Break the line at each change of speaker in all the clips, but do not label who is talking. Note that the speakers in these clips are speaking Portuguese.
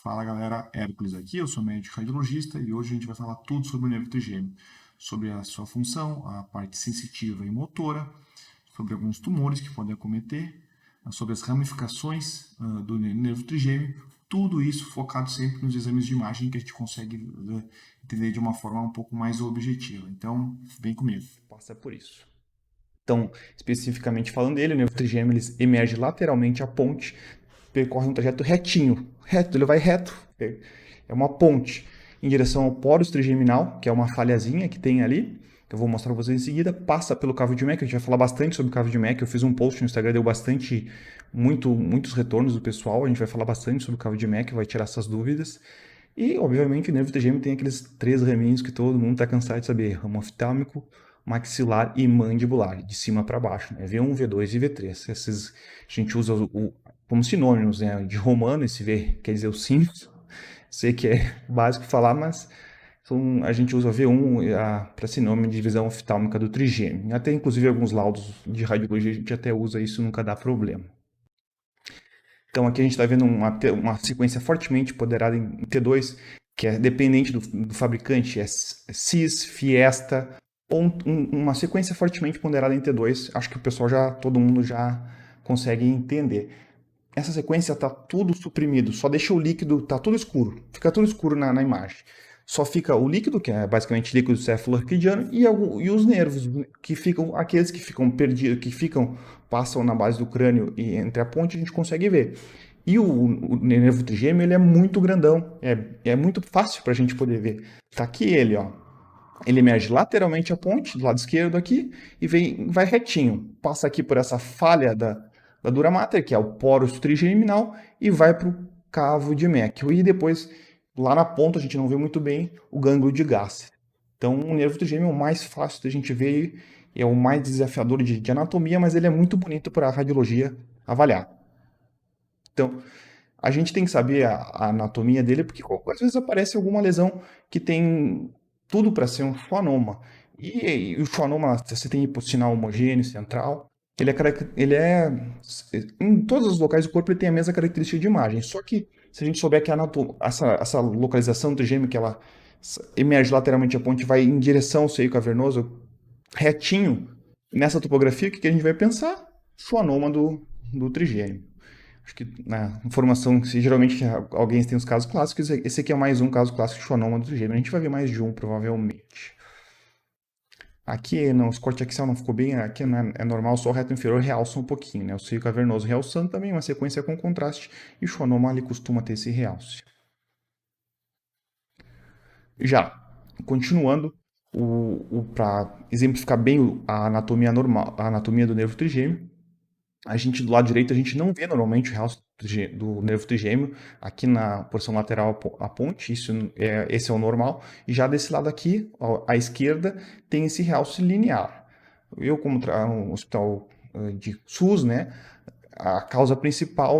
Fala galera, Hércules aqui, eu sou médico radiologista e hoje a gente vai falar tudo sobre o nervo trigêmeo, sobre a sua função, a parte sensitiva e motora, sobre alguns tumores que podem acometer, sobre as ramificações do nervo trigêmeo, tudo isso focado sempre nos exames de imagem que a gente consegue entender de uma forma um pouco mais objetiva. Então, vem comigo.
Passa por isso. Então, especificamente falando dele, o nervo trigêmeo ele emerge lateralmente a ponte, percorre um trajeto retinho, reto, ele vai reto, é uma ponte em direção ao pórus trigeminal, que é uma falhazinha que tem ali, que eu vou mostrar para vocês em seguida, passa pelo cavo de Mecke, a gente vai falar bastante sobre o cavo de Mecke, eu fiz um post no Instagram, deu muitos retornos do pessoal, a gente vai falar bastante sobre o cavo de Mecke, vai tirar essas dúvidas. E, obviamente, o nervo trigêmeo tem aqueles três raminhos que todo mundo está cansado de saber: ramo oftálmico, maxilar e mandibular, de cima para baixo, né? V1, V2 e V3. Esses a gente usa como sinônimos, né? De romano, esse V quer dizer os símbolos. Sei que é básico falar, mas a gente usa V1 para sinônimo de divisão oftálmica do trigêmeo. Até, inclusive, alguns laudos de radiologia a gente até usa isso, nunca dá problema. Então aqui a gente está vendo uma sequência fortemente empoderada em T2, que é dependente do fabricante, é CIS, Fiesta, ou uma sequência fortemente ponderada em T2. Acho que todo mundo já consegue entender. Essa sequência está tudo suprimido, só deixa o líquido, está tudo escuro, fica tudo escuro na imagem. Só fica o líquido, que é basicamente líquido cefalo-arquidiano, e os nervos, que ficam, aqueles que ficam perdidos, passam na base do crânio e entre a ponte, a gente consegue ver. E o nervo trigêmeo, ele é muito grandão, é muito fácil para a gente poder ver. Tá aqui ele, ó. Ele emerge lateralmente a ponte, do lado esquerdo aqui, e vai retinho. Passa aqui por essa falha da dura mater, que é o pórus trigeminal, e vai para o cavo de Mecke. E depois, lá na ponta, a gente não vê muito bem o gânglio de Gasse. Então, o nervo trigêmeo é o mais fácil da gente ver, é o mais desafiador de anatomia, mas ele é muito bonito para a radiologia avaliar. Então, a gente tem que saber a anatomia dele, porque às vezes aparece alguma lesão que tem tudo para ser um schwannoma. E o schwannoma, você tem hipossinal homogêneo central, em todos os locais do corpo ele tem a mesma característica de imagem, só que se a gente souber que essa localização do trigêmeo, que ela emerge lateralmente a ponte, vai em direção ao seio cavernoso, retinho, nessa topografia, o que a gente vai pensar? Schwannoma do trigêmeo. Acho que na informação, se geralmente alguém tem os casos clássicos, esse aqui é mais um caso clássico de schwannoma do trigêmeo. A gente vai ver mais de um, provavelmente. Aqui, não, os corte axial não ficou bem, aqui é normal, só o reto inferior realça um pouquinho, né? O seio cavernoso realçando também, uma sequência com contraste, e o schwannoma ali costuma ter esse realce. Já, continuando, para exemplificar bem a anatomia normal, a anatomia do nervo trigêmeo, a gente do lado direito a gente não vê normalmente o realce do nervo trigêmeo aqui na porção lateral a ponte, esse é o normal, e já desse lado aqui, à esquerda, tem esse realce linear. Eu, como um hospital de SUS, né, a causa principal,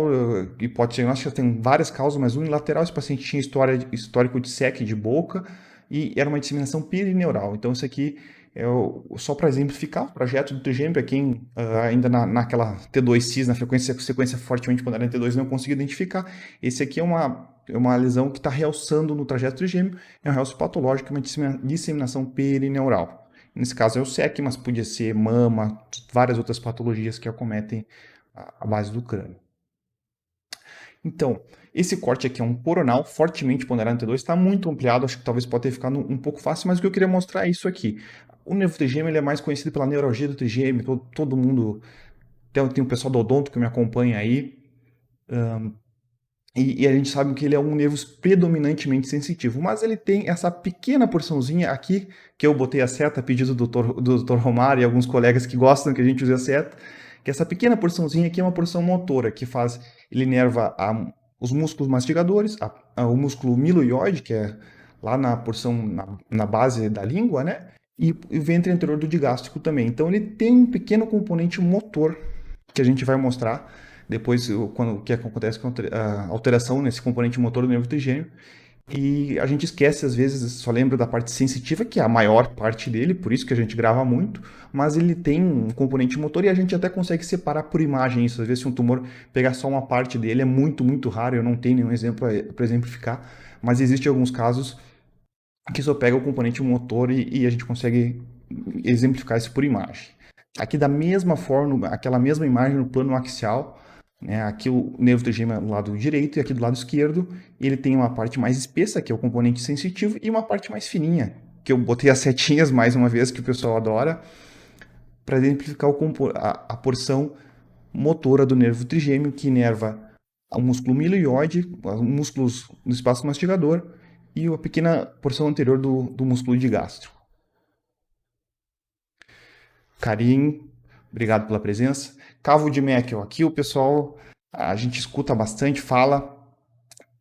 hipótese diagnóstica, tem várias causas, mas unilateral, esse paciente tinha histórico de SEC de boca e era uma disseminação perineural. Então, isso aqui só para exemplificar o projeto do trigêmeo, para quem ainda naquela T2-CIS, na sequência fortemente ponderada em T2, não conseguiu identificar, esse aqui é uma lesão que está realçando no trajeto trigêmeo, é um realce patológico, uma disseminação perineural. Nesse caso é o SEC, mas podia ser mama, várias outras patologias que acometem a base do crânio. Então, esse corte aqui é um coronal fortemente ponderado em T2, está muito ampliado, acho que talvez pode ter ficado um pouco fácil, mas o que eu queria mostrar é isso aqui. O nervo trigêmeo ele é mais conhecido pela neuralgia do trigêmeo, todo mundo, tem o pessoal do odonto que me acompanha aí, e a gente sabe que ele é um nervo predominantemente sensitivo, mas ele tem essa pequena porçãozinha aqui, que eu botei a seta a pedido do Dr. Romário e alguns colegas que gostam que a gente use a seta, que essa pequena porçãozinha aqui é uma porção motora, ele inerva os músculos mastigadores, o músculo miloioide, que é lá na porção, na base da língua, né? E o ventre anterior do digástrico também. Então ele tem um pequeno componente motor, que a gente vai mostrar depois o que acontece com a alteração nesse componente motor do nervo trigêmeo. E a gente esquece, às vezes, só lembra da parte sensitiva, que é a maior parte dele, por isso que a gente grava muito, mas ele tem um componente motor e a gente até consegue separar por imagem isso. Às vezes, se um tumor pegar só uma parte dele, é muito, muito raro, eu não tenho nenhum exemplo para exemplificar, mas existem alguns casos que só pega o componente motor e a gente consegue exemplificar isso por imagem. Aqui da mesma forma, aquela mesma imagem no plano axial, né, aqui o nervo trigêmeo é do lado direito e aqui do lado esquerdo ele tem uma parte mais espessa, que é o componente sensitivo, e uma parte mais fininha, que eu botei as setinhas mais uma vez, que o pessoal adora, para exemplificar a porção motora do nervo trigêmeo, que inerva o músculo milioide, os músculos do espaço mastigador e a pequena porção anterior do músculo de gastro. Karim, obrigado pela presença. Cavo de Meckel, aqui o pessoal, a gente escuta bastante, fala,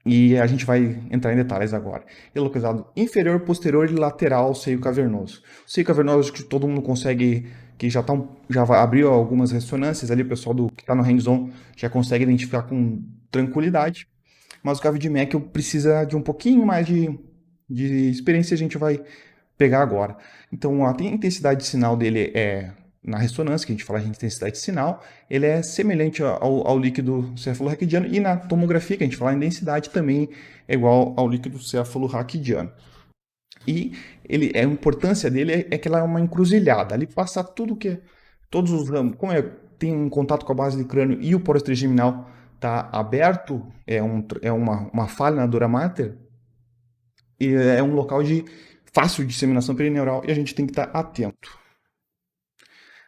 e a gente vai entrar em detalhes agora. É localizado inferior, posterior e lateral ao seio cavernoso. O seio cavernoso, acho que todo mundo consegue, que já abriu algumas ressonâncias ali, o pessoal que está no hands-on já consegue identificar com tranquilidade. Mas o cavo de Meckel precisa de um pouquinho mais de experiência, a gente vai pegar agora. Então, a intensidade de sinal dele é, na ressonância, que a gente fala de intensidade de sinal, ele é semelhante ao líquido cefalorraquidiano, e na tomografia, que a gente fala em densidade, também é igual ao líquido cefalorraquidiano. E a importância dele é que ela é uma encruzilhada, ali passa tudo todos os ramos, como tem um contato com a base do crânio e o poro trigeminal está aberto, é uma falha na dura mater, e é um local de fácil disseminação perineural e a gente tem que estar atento.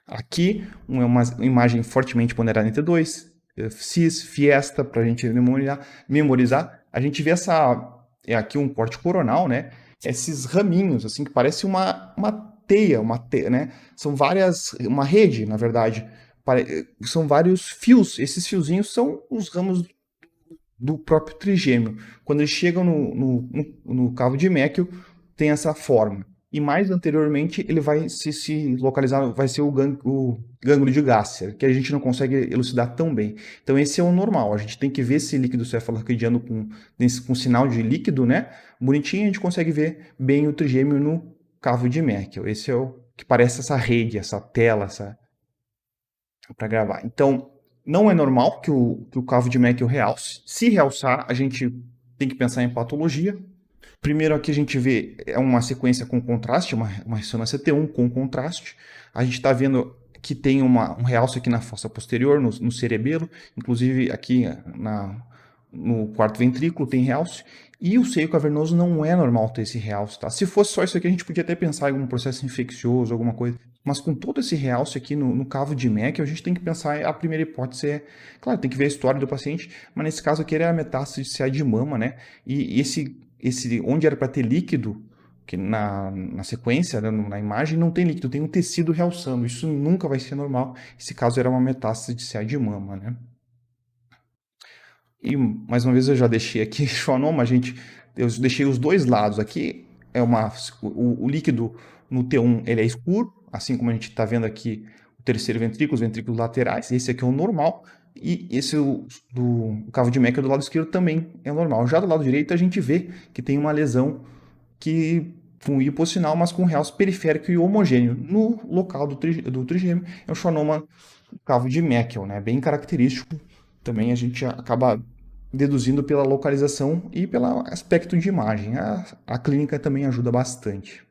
Aqui, uma imagem fortemente ponderada entre dois, cis, fiesta, para a gente memorizar. A gente vê aqui um corte coronal, né? Esses raminhos, assim, que parece uma teia, né? São uma rede, na verdade. São vários fios. Esses fiozinhos são os ramos do próprio trigêmeo. Quando eles chegam no cavo de Meckel, tem essa forma. E mais anteriormente, ele vai se localizar, vai ser o gânglio de Gasser, que a gente não consegue elucidar tão bem. Então, esse é o normal. A gente tem que ver esse líquido cefalorraquidiano com sinal de líquido, né? Bonitinho, a gente consegue ver bem o trigêmeo no cavo de Meckel. Esse é o que parece essa rede, essa tela, para gravar. Então, não é normal que o cavo de Meckel realce. Se realçar, a gente tem que pensar em patologia. Primeiro aqui a gente vê uma sequência com contraste, uma ressonância T1 com contraste. A gente está vendo que tem um realce aqui na fossa posterior, no cerebelo, inclusive aqui no quarto ventrículo tem realce. E o seio cavernoso não é normal ter esse realce, tá? Se fosse só isso aqui, a gente podia até pensar em algum processo infeccioso, alguma coisa. Mas com todo esse realce aqui no cavo de Meckel, a gente tem que pensar, a primeira hipótese claro, tem que ver a história do paciente, mas nesse caso aqui era a metástase de CA de mama, né? E onde era para ter líquido, que na sequência, né, na imagem, não tem líquido, tem um tecido realçando. Isso nunca vai ser normal. Esse caso era uma metástase de CA de mama, né? E, mais uma vez, eu já deixei aqui schwannoma, eu deixei os dois lados aqui. O líquido no T1 ele é escuro, assim como a gente está vendo aqui o terceiro ventrículo, os ventrículos laterais. Esse aqui é o normal. E esse do cavo de Meckel do lado esquerdo também é normal. Já do lado direito a gente vê que tem uma lesão com hipossinal, mas com realce periférico e homogêneo. No local do trigêmeo é o schwannoma cavo de Meckel, né? Bem característico. Também a gente acaba deduzindo pela localização e pelo aspecto de imagem. A clínica também ajuda bastante.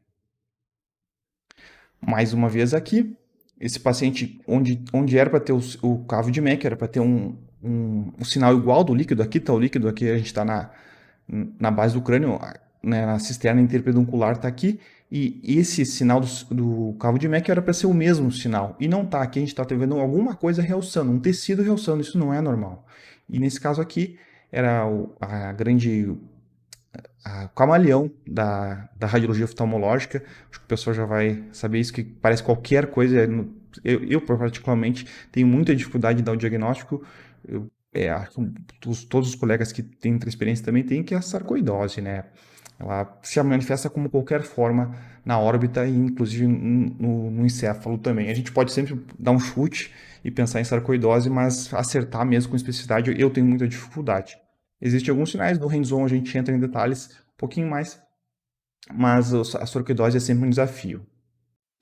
Mais uma vez aqui, esse paciente, onde era para ter o cavo de Meckel, era para ter um sinal igual do líquido. Aqui está o líquido, aqui a gente está na base do crânio, né, na cisterna interpeduncular está aqui, e esse sinal do cavo de Meckel era para ser o mesmo sinal, e não está. Aqui a gente está vendo alguma coisa realçando, um tecido realçando, isso não é normal. E nesse caso aqui, era o camaleão da radiologia oftalmológica. Acho que o pessoal já vai saber isso, que parece qualquer coisa. Eu particularmente, tenho muita dificuldade de dar o diagnóstico. Todos os colegas que têm experiência também têm, que é a sarcoidose, né? Ela se manifesta como qualquer forma na órbita e inclusive no encéfalo também. A gente pode sempre dar um chute e pensar em sarcoidose, mas acertar mesmo com especificidade eu tenho muita dificuldade. Existem alguns sinais, no hands-on a gente entra em detalhes um pouquinho mais, mas a soroquidose é sempre um desafio.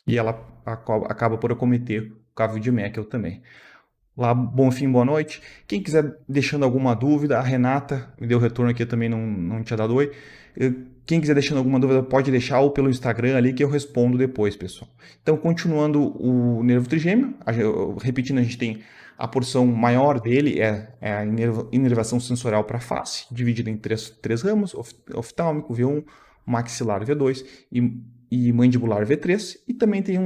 E ela acaba por acometer o cavo de Meckel também. Lá, bom fim, boa noite. Quem quiser deixando alguma dúvida, a Renata me deu retorno aqui, eu também não tinha dado oi. Quem quiser deixando alguma dúvida, pode deixar ou pelo Instagram ali que eu respondo depois, pessoal. Então, continuando o nervo trigêmeo, repetindo, a gente tem a porção maior dele, é a inervação sensorial para a face, dividida em três ramos, oftálmico, V1, maxilar V2 e mandibular V3, e também tem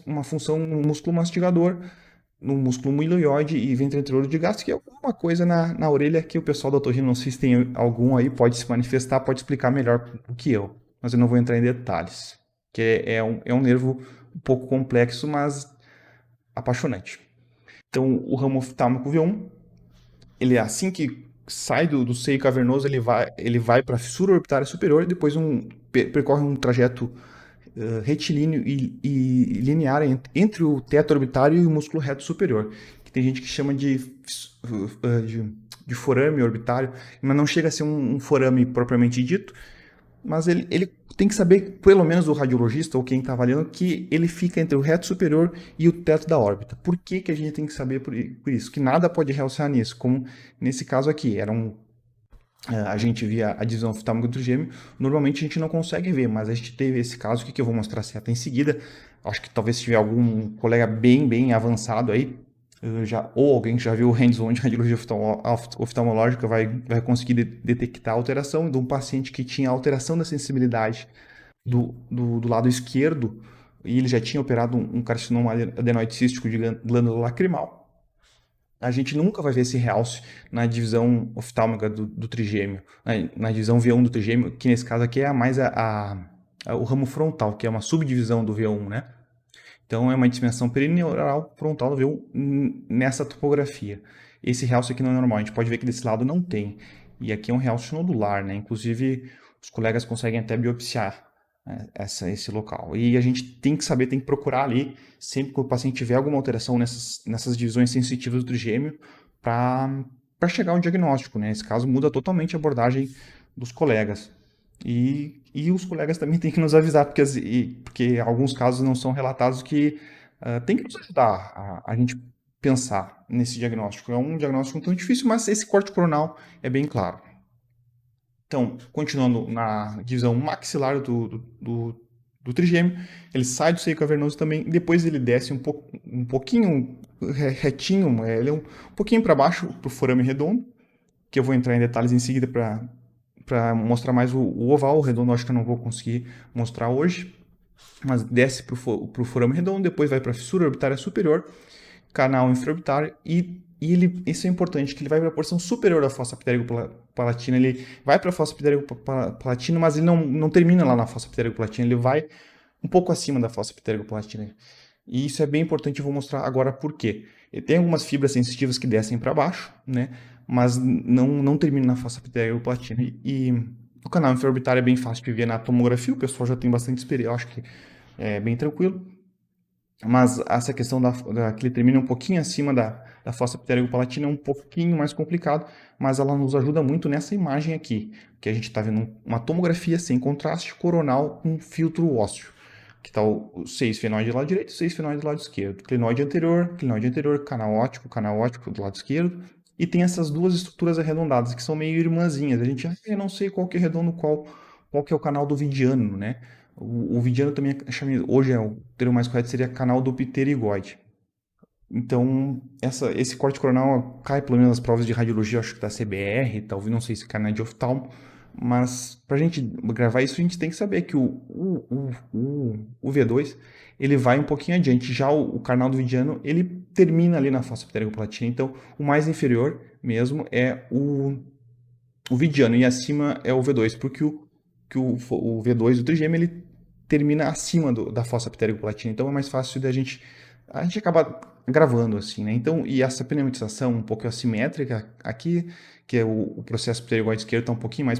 uma função no músculo mastigador, no músculo milioide e ventre de gasto, que é alguma coisa na orelha que o pessoal da otorrino, não sei se tem algum aí, pode se manifestar, pode explicar melhor do que eu, mas eu não vou entrar em detalhes, que é um nervo um pouco complexo, mas apaixonante. Então, o ramo oftálmico V1, ele é assim que sai do seio cavernoso, ele vai para a fissura orbitária superior e depois percorre um trajeto retilíneo e linear entre o teto orbitário e o músculo reto superior, que tem gente que chama de forame orbitário, mas não chega a ser um forame propriamente dito, mas ele tem que saber, pelo menos o radiologista ou quem está avaliando, que ele fica entre o reto superior e o teto da órbita. Por que, que a gente tem que saber por isso? Que nada pode realçar nisso, como nesse caso aqui, a gente via a divisão oftálmica do trigêmeo, normalmente a gente não consegue ver, mas a gente teve esse caso que eu vou mostrar a seta em seguida. Acho que talvez se tiver algum colega bem avançado aí, ou alguém que já viu o hands-on de radiologia oftalmológica vai conseguir detectar a alteração de um paciente que tinha alteração da sensibilidade do lado esquerdo e ele já tinha operado um carcinoma adenoide cístico de glândula lacrimal. A gente nunca vai ver esse realce na divisão oftálmica do trigêmeo, na divisão V1 do trigêmeo, que nesse caso aqui é mais o ramo frontal, que é uma subdivisão do V1, né? Então é uma dimensão perineural frontal do V1 nessa topografia. Esse realce aqui não é normal, a gente pode ver que desse lado não tem. E aqui é um realce nodular, né? Inclusive os colegas conseguem até biopsiar, né, esse local. E a gente tem que saber, tem que procurar ali, sempre que o paciente tiver alguma alteração nessas divisões sensitivas do trigêmeo, para chegar ao diagnóstico, né? Nesse caso, muda totalmente a abordagem dos colegas. E os colegas também têm que nos avisar, porque alguns casos não são relatados que tem que nos ajudar a gente pensar nesse diagnóstico. É um diagnóstico tão difícil, mas esse corte coronal é bem claro. Então, continuando na divisão maxilar do trigêmeo, ele sai do seio cavernoso também, e depois ele desce um pouquinho retinho, ele é um pouquinho para baixo, para o forame redondo, que eu vou entrar em detalhes em seguida para mostrar mais o oval. O redondo acho que eu não vou conseguir mostrar hoje, mas desce para o forame redondo, depois vai para a fissura orbitária superior, canal infraorbitário isso é importante, que ele vai para a porção superior da fossa pterigo-palatina, ele vai para a fossa pterigo-palatina, mas ele não termina lá na fossa pterigo-palatina, ele vai um pouco acima da fossa pterigo-palatina. E isso é bem importante, eu vou mostrar agora por quê. Ele tem algumas fibras sensitivas que descem para baixo, né, mas não termina na fossa pterigo-palatina. E o canal infraorbitário é bem fácil de ver na tomografia, o pessoal já tem bastante experiência, eu acho que é bem tranquilo. Mas essa questão que ele termina um pouquinho acima da fossa pterigo-palatina é um pouquinho mais complicado, mas ela nos ajuda muito nessa imagem aqui, que a gente está vendo uma tomografia sem contraste coronal com filtro ósseo, que está o 6 fenóide do lado direito e 6 fenóide do lado esquerdo. Clinoide anterior, canal óptico do lado esquerdo, e tem essas duas estruturas arredondadas, que são meio irmãzinhas. A gente não sei qual que é redondo, qual que é o canal do vidiano, né? O vidiano também hoje o termo mais correto seria canal do pterigoide. Então, esse corte coronal cai pelo menos nas provas de radiologia, acho que da CBR, talvez, não sei se cai na de oftalmo, mas para a gente gravar isso, a gente tem que saber que o V2, ele vai um pouquinho adiante, já o canal do vidiano, ele termina ali na fossa pterigo-palatina, então o mais inferior mesmo é o vidiano, e acima é o V2, porque o V2 do trigêmeo, ele termina acima da fossa pterigo-palatina, então é mais fácil da gente acaba gravando assim, né? Então, e essa pneumatização um pouco assimétrica aqui, que é o processo pterigoide esquerdo está um pouquinho mais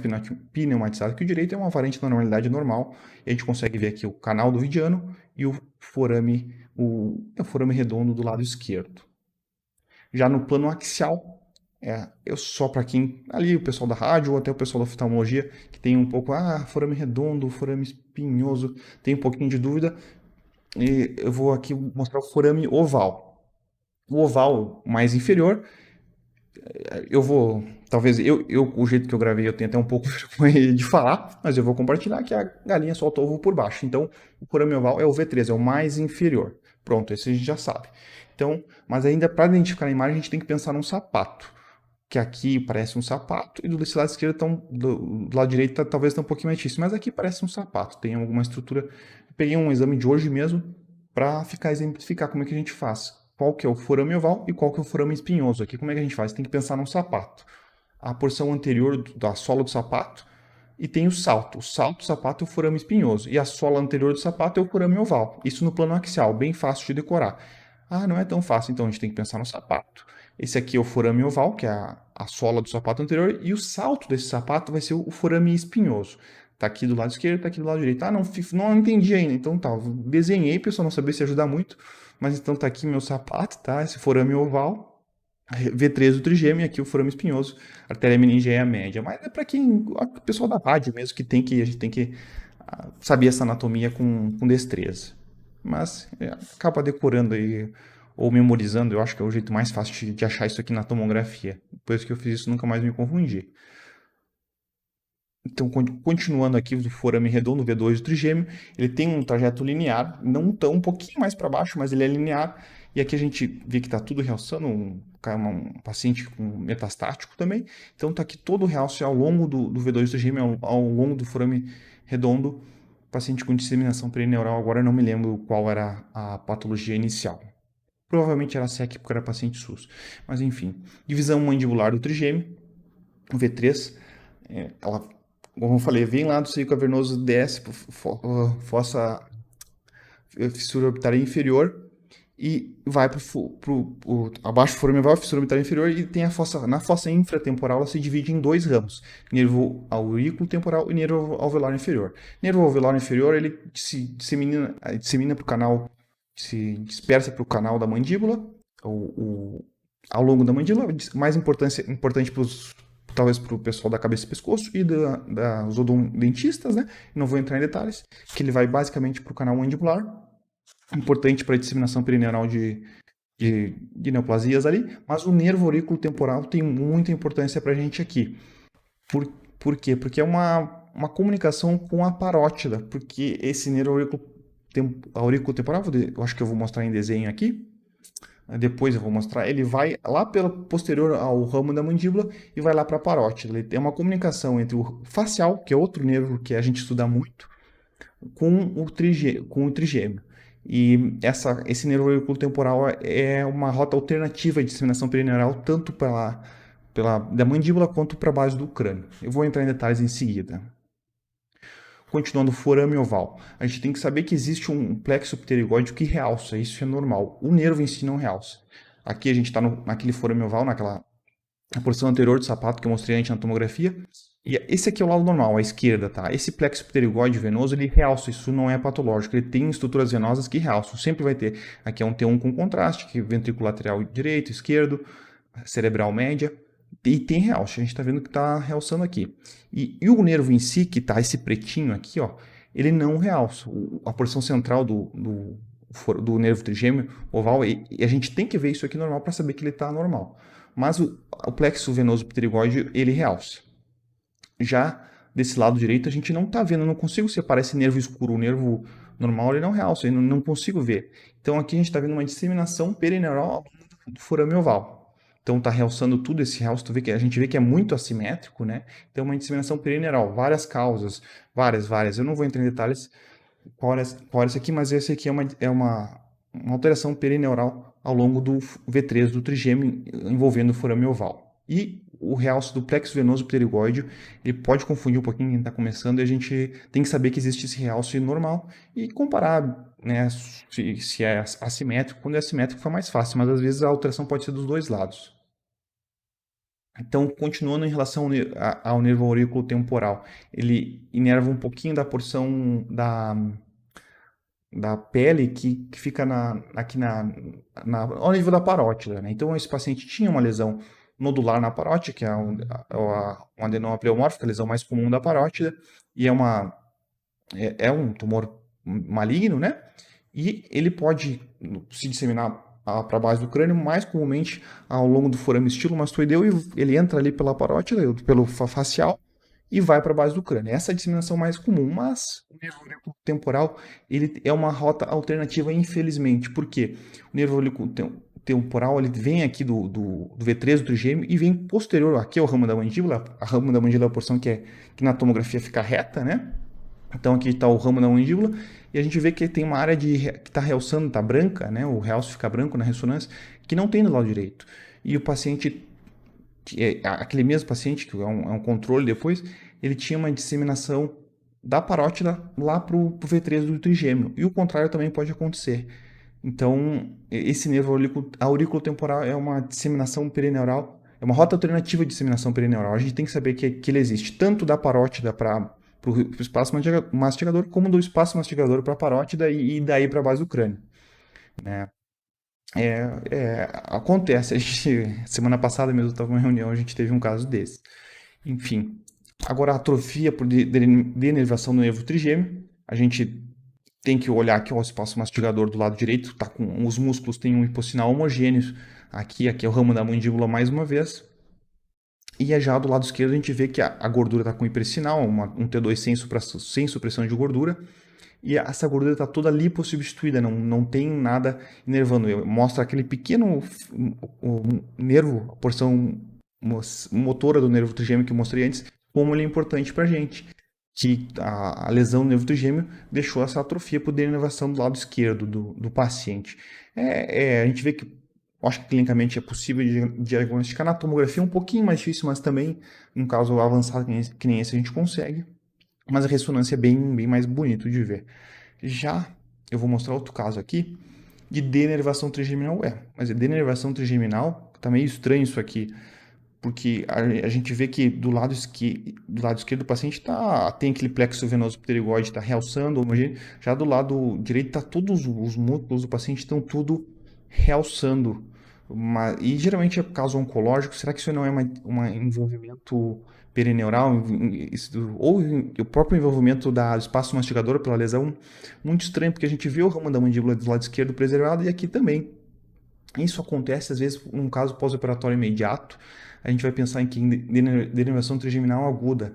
pneumatizado que o direito, é uma variante da normalidade normal, e a gente consegue ver aqui o canal do vidiano e o forame redondo do lado esquerdo. Já no plano axial, Eu só para quem ali, o pessoal da rádio ou até o pessoal da oftalmologia, que tem um pouco, forame redondo, forame espinhoso, tem um pouquinho de dúvida, e eu vou aqui mostrar o forame oval. O oval mais inferior, eu vou, talvez, o jeito que eu gravei, eu tenho até um pouco vergonha de falar, mas eu vou compartilhar que a galinha solta ovo por baixo. Então, o forame oval é o V3, é o mais inferior. Pronto, esse a gente já sabe. Então, mas ainda para identificar a imagem, a gente tem que pensar num sapato, que aqui parece um sapato e do desse lado esquerdo do lado direito talvez está um pouquinho mais difícil, mas aqui parece um sapato, tem alguma estrutura. Eu peguei um exame de hoje mesmo para exemplificar como é que a gente faz. Qual que é o forame oval e qual que é o forame espinhoso. Aqui como é que a gente faz? Tem que pensar num sapato. A porção anterior da sola do sapato e tem o salto. O salto do sapato é o forame espinhoso e a sola anterior do sapato é o forame oval. Isso no plano axial, bem fácil de decorar. Não é tão fácil, então a gente tem que pensar no sapato. Esse aqui é o forame oval, que é a sola do sapato anterior, e o salto desse sapato vai ser o forame espinhoso. Tá aqui do lado esquerdo, tá aqui do lado direito. Não entendi ainda. Então tá, desenhei, pessoal, não sabia se ajuda muito, mas então tá aqui meu sapato, tá? Esse forame oval, V3 do trigêmeo, e aqui o forame espinhoso, artéria meningeia média. Mas é para quem, o pessoal da rádio mesmo, a gente tem que saber essa anatomia com destreza. Mas acaba decorando aí, ou memorizando, eu acho que é o jeito mais fácil de achar isso aqui na tomografia. Depois que eu fiz isso, nunca mais me confundi. Então, continuando aqui do forame redondo, V2 do trigêmeo, ele tem um trajeto linear, não tão um pouquinho mais para baixo, mas ele é linear. E aqui a gente vê que está tudo realçando, um paciente com metastático também. Então, está aqui todo o realce ao longo do V2 do trigêmeo, ao longo do forame redondo, paciente com disseminação perineural. Agora eu não me lembro qual era a patologia inicial. Provavelmente era SEC porque era paciente SUS. Mas enfim, divisão mandibular do trigêmeo, o V3, ela, como eu falei, vem lá do seio cavernoso, desce para fossa fissura orbitária inferior e vai para abaixo do forame oval, fissura orbitária inferior, e tem na fossa infratemporal ela se divide em dois ramos, nervo aurículo temporal e nervo alveolar inferior. Nervo alveolar inferior ele se dissemina para o canal, se dispersa para o canal da mandíbula, ao longo da mandíbula, mais importante talvez para o pessoal da cabeça e pescoço e dos odontistas, né? Não vou entrar em detalhes, que ele vai basicamente para o canal mandibular, importante para a disseminação perineural de neoplasias ali, mas o nervo aurículo temporal tem muita importância para a gente aqui. Por quê? Porque é uma comunicação com a parótida, porque esse nervo aurículo temporal, eu acho que eu vou mostrar em desenho aqui, depois eu vou mostrar, ele vai lá pelo posterior ao ramo da mandíbula e vai lá para a parótida. Ele tem uma comunicação entre o facial, que é outro nervo que a gente estuda muito, com o trigêmeo. E esse nervo auricular temporal é uma rota alternativa de disseminação perineural, tanto da mandíbula quanto para a base do crânio. Eu vou entrar em detalhes em seguida. Continuando o forame oval, a gente tem que saber que existe um plexo pterigóide que realça, isso é normal. O nervo em si não realça. Aqui a gente está naquele forame oval, na porção anterior do sapato que eu mostrei antes na tomografia. E esse aqui é o lado normal, à esquerda, tá? Esse plexo pterigóide venoso, ele realça, isso não é patológico. Ele tem estruturas venosas que realçam, sempre vai ter. Aqui é um T1 com contraste, que é ventrículo lateral direito, esquerdo, cerebral média. E tem realce, a gente está vendo que está realçando aqui. E o nervo em si, que está esse pretinho aqui, ó, ele não realça. A porção central do nervo trigêmeo oval, e a gente tem que ver isso aqui normal para saber que ele está normal. Mas o plexo venoso pterigóide, ele realça. Já desse lado direito, a gente não está vendo, eu não consigo separar esse nervo escuro. O nervo normal, ele não realça, eu não consigo ver. Então aqui a gente está vendo uma disseminação perineural do forame oval. Então está realçando tudo esse realce, a gente vê que é muito assimétrico, né? Então uma disseminação perineural, várias causas, várias. Eu não vou entrar em detalhes qual é esse aqui, mas esse aqui é uma alteração perineural ao longo do V3 do trigêmeo envolvendo o forame oval. E o realce do plexo venoso pterigóide, ele pode confundir um pouquinho quem está começando, e a gente tem que saber que existe esse realce normal e comparar, né, se é assimétrico. Quando é assimétrico fica mais fácil, mas às vezes a alteração pode ser dos dois lados. Então, continuando em relação ao nervo aurículo temporal, ele inerva um pouquinho da porção da pele que fica aqui ao nível da parótida, né? Então, esse paciente tinha uma lesão nodular na parótida, que é uma adenoma pleomórfica, a lesão mais comum da parótida, e é um tumor maligno, né? E ele pode se disseminar para a base do crânio, mais comumente ao longo do forame estilomastoideu, e ele entra ali pela parótida, pelo facial, e vai para a base do crânio. Essa é a disseminação mais comum, mas o nervo auricular temporal ele é uma rota alternativa, infelizmente. Por quê? O nervo auricular temporal ele vem aqui do V3 do trigêmeo e vem posterior aqui ao ramo da mandíbula. A ramo da mandíbula é a porção que na tomografia fica reta, né? Então aqui está o ramo da mandíbula e a gente vê que tem uma área que está realçando, está branca, né? O realce fica branco na ressonância, que não tem no lado direito. E o paciente, aquele mesmo paciente, que é um controle depois, ele tinha uma disseminação da parótida lá para o V3 do trigêmeo. E o contrário também pode acontecer. Então, esse nervo auriculotemporal é uma disseminação perineural, é uma rota alternativa de disseminação perineural. A gente tem que saber que ele existe tanto da parótida para o espaço mastigador, como do espaço mastigador para a parótida e daí para a base do crânio, né? Acontece. Semana passada mesmo, eu estava em uma reunião, a gente teve um caso desse. Enfim, agora a atrofia por denervação do nervo trigêmeo, a gente tem que olhar aqui o espaço mastigador do lado direito, tá com os músculos têm um hipossinal homogêneo. Aqui é o ramo da mandíbula mais uma vez. E já do lado esquerdo a gente vê que a gordura está com hipersinal, um T2 sem supressão de gordura. E essa gordura está toda lipossubstituída, não tem nada inervando. Mostra aquele pequeno nervo, a porção motora do nervo trigêmeo que eu mostrei antes, como ele é importante para a gente. Que a lesão do nervo trigêmeo deixou essa atrofia por denervação do lado esquerdo do paciente. A gente vê que, acho que clinicamente é possível diagnosticar na tomografia, um pouquinho mais difícil, mas também, num caso avançado que nem esse, a gente consegue. Mas a ressonância é bem mais bonito de ver. Já eu vou mostrar outro caso aqui de denervação trigeminal. Mas a denervação trigeminal, tá meio estranho isso aqui, porque a gente vê que do lado esquerdo do paciente tem aquele plexo venoso pterigóide, está realçando, homogêneo. Já do lado direito, todos os músculos do paciente estão tudo realçando. E geralmente é caso oncológico. Será que isso não é um envolvimento perineural? Ou o próprio envolvimento do espaço mastigador pela lesão? Muito estranho, porque a gente vê o ramo da mandíbula do lado esquerdo preservado e aqui também. Isso acontece, às vezes, num caso pós-operatório imediato. A gente vai pensar em que denervação trigeminal aguda.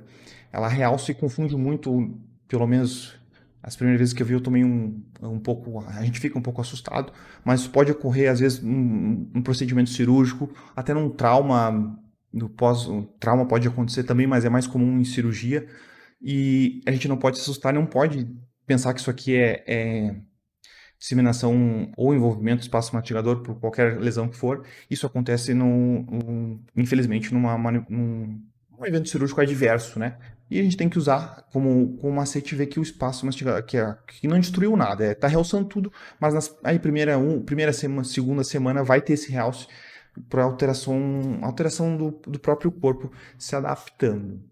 Ela realça e confunde muito, pelo menos as primeiras vezes que eu vi, eu tomei um pouco, a gente fica um pouco assustado, mas isso pode ocorrer, às vezes, num procedimento cirúrgico, até num trauma, um trauma pode acontecer também, mas é mais comum em cirurgia, e a gente não pode se assustar, não pode pensar que isso aqui é disseminação ou envolvimento do espaço mastigador por qualquer lesão que for. Isso acontece, infelizmente, num evento cirúrgico adverso, né? E a gente tem que usar como macete ver que o espaço mastigador, que não destruiu nada, tá realçando tudo, mas aí primeira semana, segunda semana vai ter esse realce para alteração do próprio corpo se adaptando.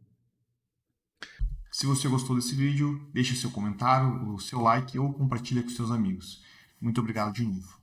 Se você gostou desse vídeo, deixe seu comentário, o seu like ou compartilhe com seus amigos. Muito obrigado de novo.